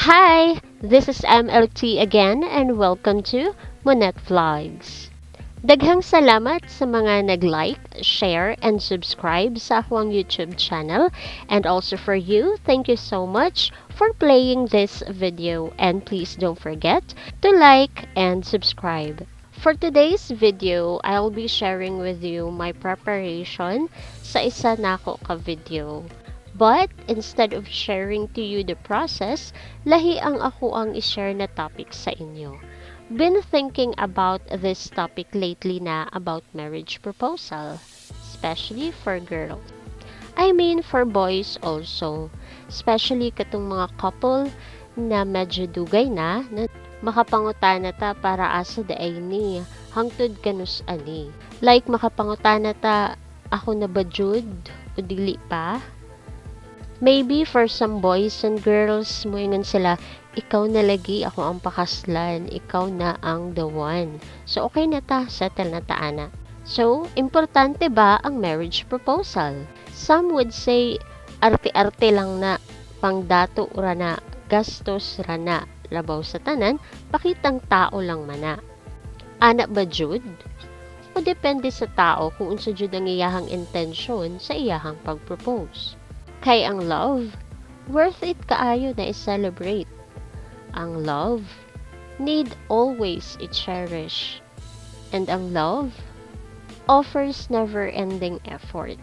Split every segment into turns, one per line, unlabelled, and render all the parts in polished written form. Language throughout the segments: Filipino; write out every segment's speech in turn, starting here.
Hi, this is MLT again and welcome to Monet Vlogs. Daghang salamat sa mga nag-like, share, and subscribe sa akong YouTube channel. And also for you, thank you so much for playing this video. And please don't forget to like and subscribe. For today's video, I'll be sharing with you my preparation sa isa nako ka video. But instead of sharing to you the process, lahi ang ako ang i-share na topic sa inyo. Been thinking about this topic lately na about marriage proposal, especially for girls. I mean for boys also, especially katong mga couple na medyo dugay na makapangutana ta para asa daay ni hangtod kanus ani. Like makapangutana ta ako na ba jud o dili pa? Maybe for some boys and girls, moingon sila, ikaw na lagi, ako ang pakaslan, ikaw na ang the one. So, okay na ta, settle na ta, ana. So, importante ba ang marriage proposal? Some would say, arte-arte lang na, pangdato ra na, gastos ra na, labaw sa tanan, pakitang tao lang mana. Ana ba jud? O depende sa tao kung unsa jud ang iyahang intensyon sa iyahang pag-propose. Kay ang love, worth it kaayo na i-celebrate. Ang love, need always i-cherish. And ang love, offers never-ending effort.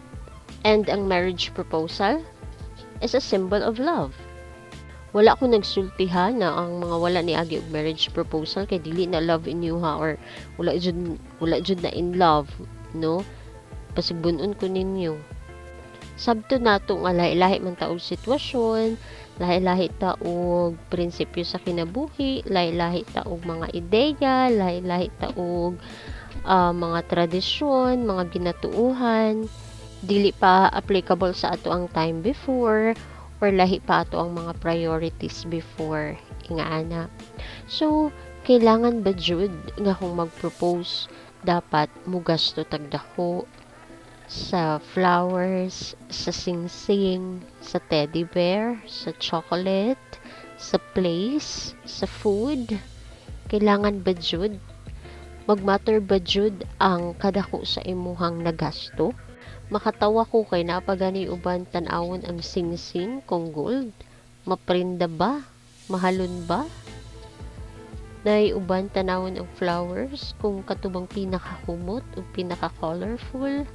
And ang marriage proposal is a symbol of love. Wala ko nagsultihan na ang mga wala ni agi og marriage proposal kay dili na love in you ha, or wala jud na in love, no? Pasigbunon ko ninyo. Sabto nato nga lahi-lahi man taog sitwasyon, lahi-lahi taog prinsipyo sa kinabuhi, lahi-lahi taog mga ideya, lahi-lahi taog mga tradisyon, mga ginatuuhan, dili pa applicable sa ato ang time before, or lahi pa ato ang mga priorities before, ingaana. So, kailangan ba jud nga kung mag-propose, dapat mo gasto tagdako sa flowers, sa sing-sing, sa teddy bear, sa chocolate, sa place, sa food? Kailangan ba jud? Magmatter ba jud ang kadako sa imuhang nagasto? Makatawa ko kay napagani uban tan-awon ang sing-sing kung gold. Maprinda ba? Mahalon ba? Nay uban tanawon ang flowers kung katubang pinakahumot o pinaka-colorful.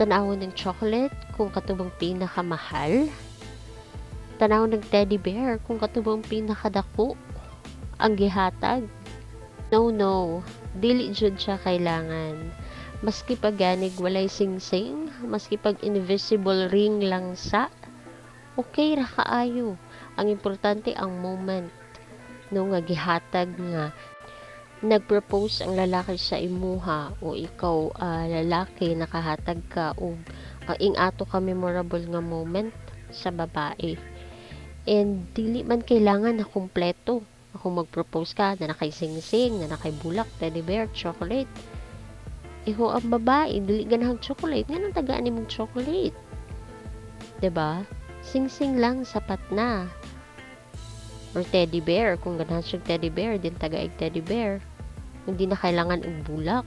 Tanawon ng chocolate kung katubang pinakamahal. Tanawon ng teddy bear kung katubang pinakadako ang gihatag. No, dili jud siya kailangan. Maski pag ganig walay sing-sing, maski pag invisible ring lang sa, okay ra kaayo. Ang importante ang moment no nga gihatag nga nagpropose ang lalaki sa imuha o ikaw lalaki nakahatag ka og ing ato ka memorable nga moment sa babae. And dili man kailangan na kumpleto. Ako magpropose ka na nakay sing-sing, na nakay bulak, teddy bear, chocolate. Iho ang babae, dili ganahang chocolate. Nga tagaan ni mong chocolate. 'Di ba? Sing-sing lang sapat na. Or teddy bear, kung ganahan siyang teddy bear, din tagaig teddy bear. Hindi na kailangan og bulak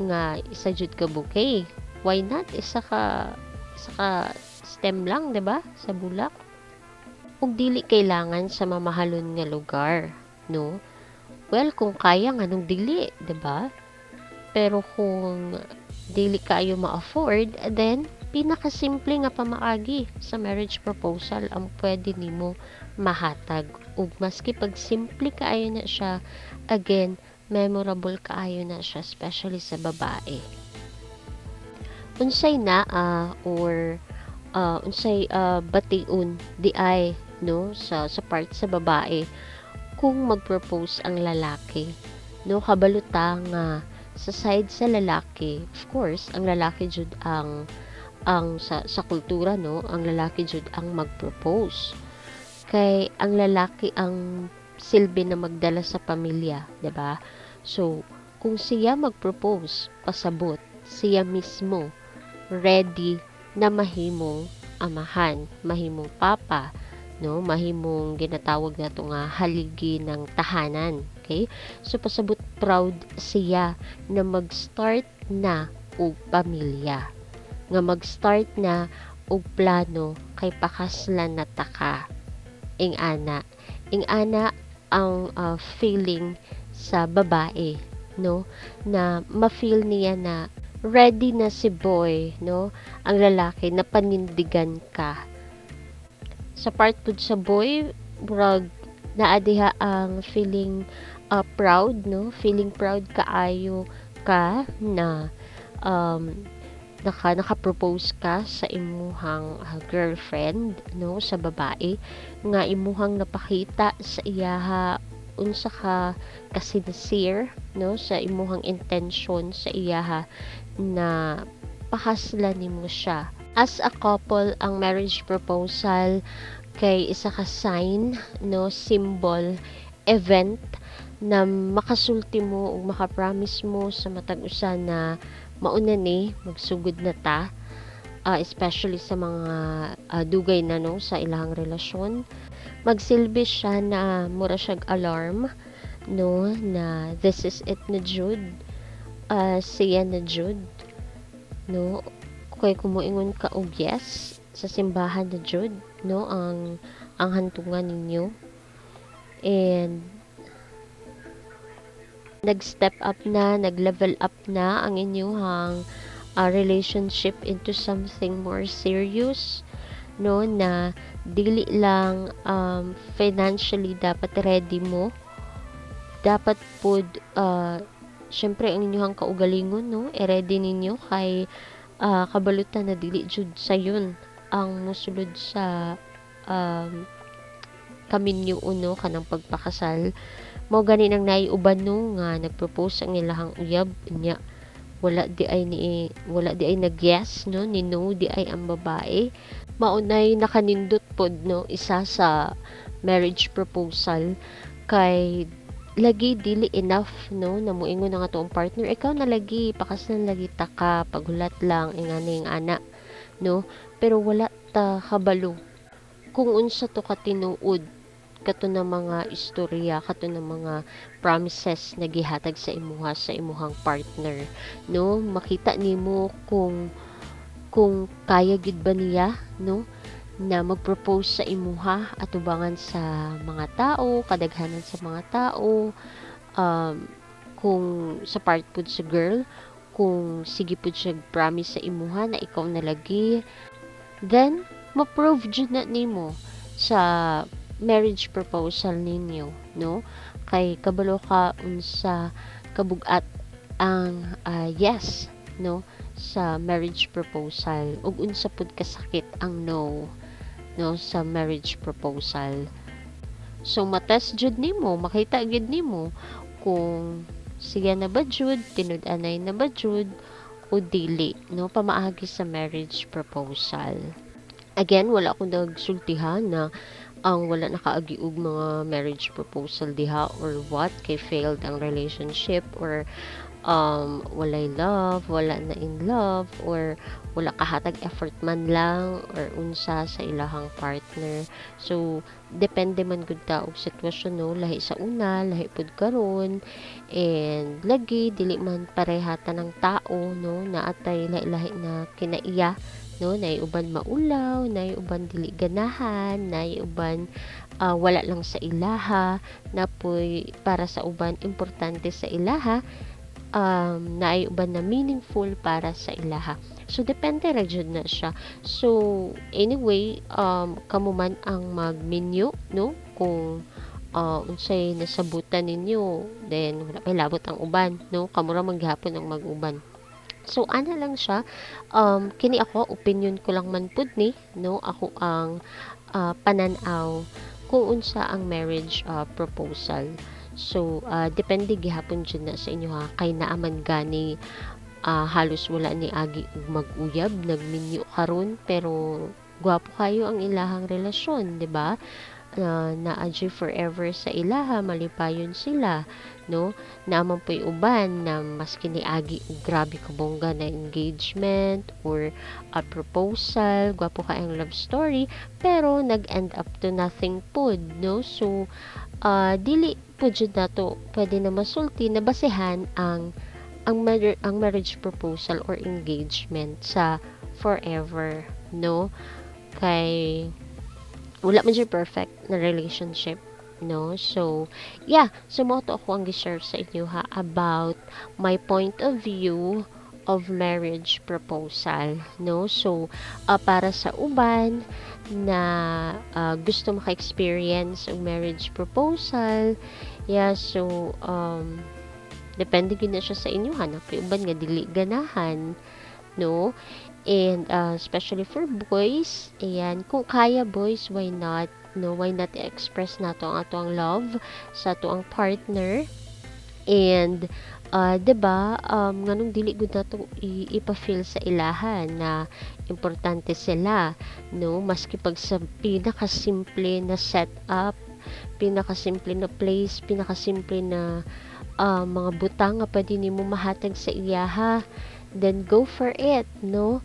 nga isa jud ka bouquet. Why not isa ka stem lang, 'di ba? Sa bulak. Ug dili kailangan sa mamahalon nga lugar, no? Well, kung kaya nga nung dili, 'di ba? Pero kung dili kayo ma-afford, then pinakasimple nga pamaagi sa marriage proposal ang pwede nimo mahatag. Ug maski pag simple kaayo na siya, again, memorable kaayo na siya, especially sa babae. Unsay unsay bation di ay no sa part sa babae kung mag-propose ang lalaki, no? Kabaluta nga sa side sa lalaki, of course ang lalaki jud ang sa kultura, no, ang lalaki jud ang mag-propose kay ang lalaki ang silbi na magdala sa pamilya, 'di ba? So kung siya mag-propose, pasabot siya mismo ready na mahimong amahan, mahimong papa, no, mahimong ginatawag nato nga haligi ng tahanan. Okay, so pasabot proud siya na mag-start na og pamilya, nga mag-start na og plano kay pakaslan na taka. Ing ana ang feeling sa babae, no, na ma-feel niya na ready na si boy, no, ang lalaki na panindigan ka. Sa part pud sa boy, murag naa diha ang feeling proud, no, feeling proud kaayo ka na um, naka-propose ka sa imuhang girlfriend, no, sa babae nga imuhang napakita sa iyaha unsa ka sincere, no, sa imuhang intention sa iyaha na pakaslan nimo siya. As a couple, ang marriage proposal kay isa ka sign, no, symbol, event na makasulti mo o makapromise mo sa matag usa na mauna ni magsugod na ta, especially sa mga dugay na, no, sa ilang relasyon. Magsilbi siya na mura siyang alarm, no, na this is it na jud, siya na jud, no, kay kumuingon ka og yes sa simbahan na jud, no, ang hantungan ninyo, and nag-step up na, nag-level up na ang inyong relationship into something more serious, no, na dili lang financially dapat ready mo, dapat pod syempre ang inyong kaugalingon, no, ready ninyo kay kabalutan na dili jud sayon ang mosulod sa kaminyo uno kanang pagpakasal. Mao gani nang naiuban no nga nagpropose ang ilahang uyab nya wala di ay nag-yes, no, ni no di ay ang babae. Maunay nakanindot pod, no, isa sa marriage proposal kay lagi dili enough, no, na moingon nga toong partner ikaw na lagi pakaslan lagi ta ka paghulat lang ingani ana, no, pero wala ta kabalo kung unsa to ka tinuod kato na mga istorya, kato na mga promises na gihatag sa imuha sa imuhang partner, no, makita nimo kung kaya gid ba niya, no, na mag-propose sa imuha atubangan sa mga tao, kadaghanan sa mga tao, kung sa part pud sa girl, kung sige pud siya promise sa imuha na ikaw na lagi, then ma-prove jud na nimo sa marriage proposal ninyo, no, kay kabalo ka unsa kabugat ang yes, no, sa marriage proposal ug unsa pud kasakit ang no, no, sa marriage proposal. So matest jud nimo, makita gid nimo kung siya na ba jud, tinud-anay na ba jud o dili, no, pamaagi sa marriage proposal. Again, wala akong nagsultihan na ang wala nakaagi og mga marriage proposal diha or what kay failed ang relationship or walay love, wala na in love, or wala kahatag effort man lang or unsa sa ilahang partner. So depende man gud ta og sitwasyon, no, lahi sa una, lahi pud karon, and lagi dili man parehata ng tao, no, naatay lahi-lahi na kinaiya, no, naiuban maulaw, naiuban dili ganahan, naiuban wala lang sa ilaha, napoy para sa uban importante sa ilaha, naiuban na meaningful para sa ilaha. So depende ra jud na siya. So anyway, kamo man ang mag-menu, no, kung unsay nasabutan ninyo, then wala pa labot ang uban, no, kamo ra maghapon ang mag-uban. So ana lang siya, kini ako opinion ko lang man pud ni, no, ako ang pananaw kung unsa ang marriage proposal. So depende gihapon jud na sa inyo ha, kay naaman gani halos wala ni agi og mag-uyab, nagminyo karon pero gwapo kayo ang ilahang relasyon, di ba? Na forever sa ilaha, malipayon sila, no? Naman po yung uban na mas kiniagi grabe ka bongga na engagement or a proposal, gwapo ka ang love story, pero nag-end up to nothing pod, no? So, dili po jud nato pwede na masulti na basehan ang marriage proposal or engagement sa forever, no? Kay wala man siya perfect na relationship, no? So yeah, so mo to ako ang gi-share sa inyo ha about my point of view of marriage proposal, no? So para sa uban na gusto maka-experience ng marriage proposal, yeah, so depende gyud na siya sa inyo ha, na uban nga dili ganahan, no? And especially for boys, ayan, kung kaya boys, why not? No, why not i-express nato ang atong love sa atong partner? And 'di ba, nganong dili gud nato ipa-feel sa ilaha na importante sila, no? Maski pag sa pinakasimple na setup, pinakasimple na place, pinakasimple na mga butang nga pwede nimo mahatag sa iyaha, then go for it, no?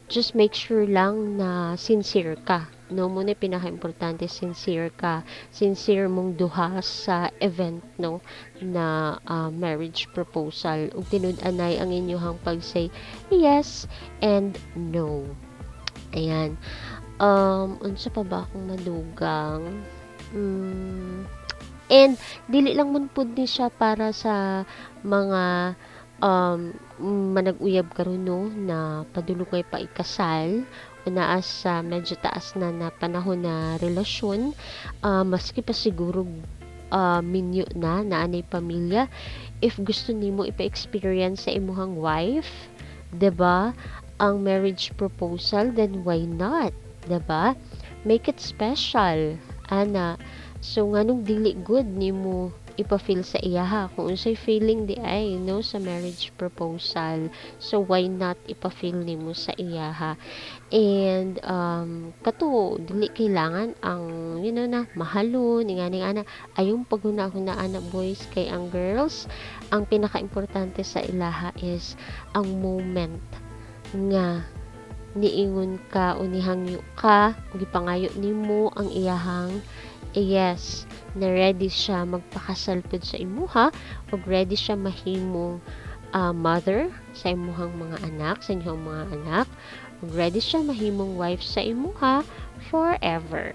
Just make sure lang na sincere ka, no? Muna pinaka-importante, sincere ka, sincere mong duha sa event, no, na marriage proposal, ug tinud-anay ang inyong pag-say yes and no. Ayan. Unsa pa ba akong madugang? And dili lang man pud ni siya para sa mga manag-uyab karon, no, na padulong pa ikasal o naa sa medyo taas na panahon na relasyon, maski pa siguro minyo na naanay pamilya, if gusto nimo ipa-experience sa imuhang wife, 'di ba, ang marriage proposal, then why not, 'di ba? Make it special, ana. So nganong dili good nimo ipa-feel sa iyaha kung unsay feeling di ay, no, sa marriage proposal. So why not ipa-feel nimo sa iyaha? And kato dili kailangan ang na mahalon ingani ana ayong paghuna-huna ana boys, kay ang girls ang pinaka-importante sa ilaha is ang moment nga niingon ka o nihangyo ka ug gipangayo nimo ang iyahang yes, na ready siya magpakasal pud sa imuha ug ready siya mahimong mother sa imuhang mga anak, sa inyong mga anak, ug ready siya mahimong wife sa imuha forever.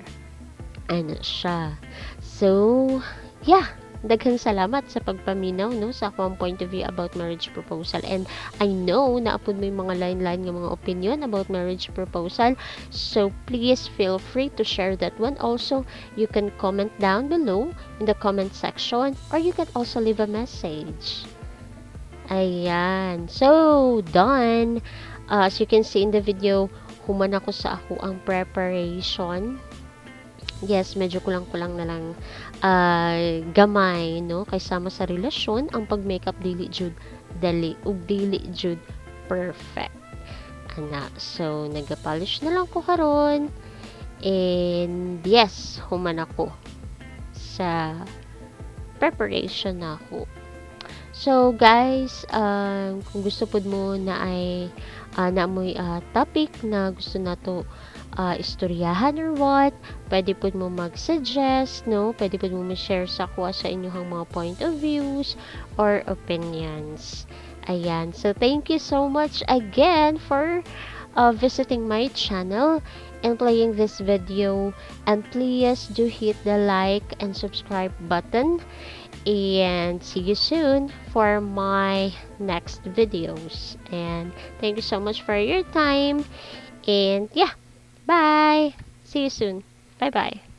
Ano siya. So, yeah, daghang salamat sa pagpaminaw, no, sa akong point of view about marriage proposal. And I know na apod may mga line-line nga mga opinion about marriage proposal, so please feel free to share that one. Also, you can comment down below in the comment section, or you can also leave a message. Ayan, so done. As you can see in the video, human ako sa ako ang preparation. Yes, medyo kulang-kulang na lang gamay, no, kay sama sa relasyon ang pag-makeup dili jud dali ug dili jud perfect, ana. So nagapolish na lang ko karon, and yes, human ako sa preparation na ako. So guys, kung gusto pud mo na ay naamoy topic na gusto nato istoryahan or what, pwede po mo mag-suggest, no? Pwede po mo ma-share sa kuha sa inyong mga point of views or opinions. Ayan. So, thank you so much again for visiting my channel and playing this video. And please do hit the like and subscribe button. And see you soon for my next videos. And thank you so much for your time. And yeah. Bye! See you soon. Bye-bye.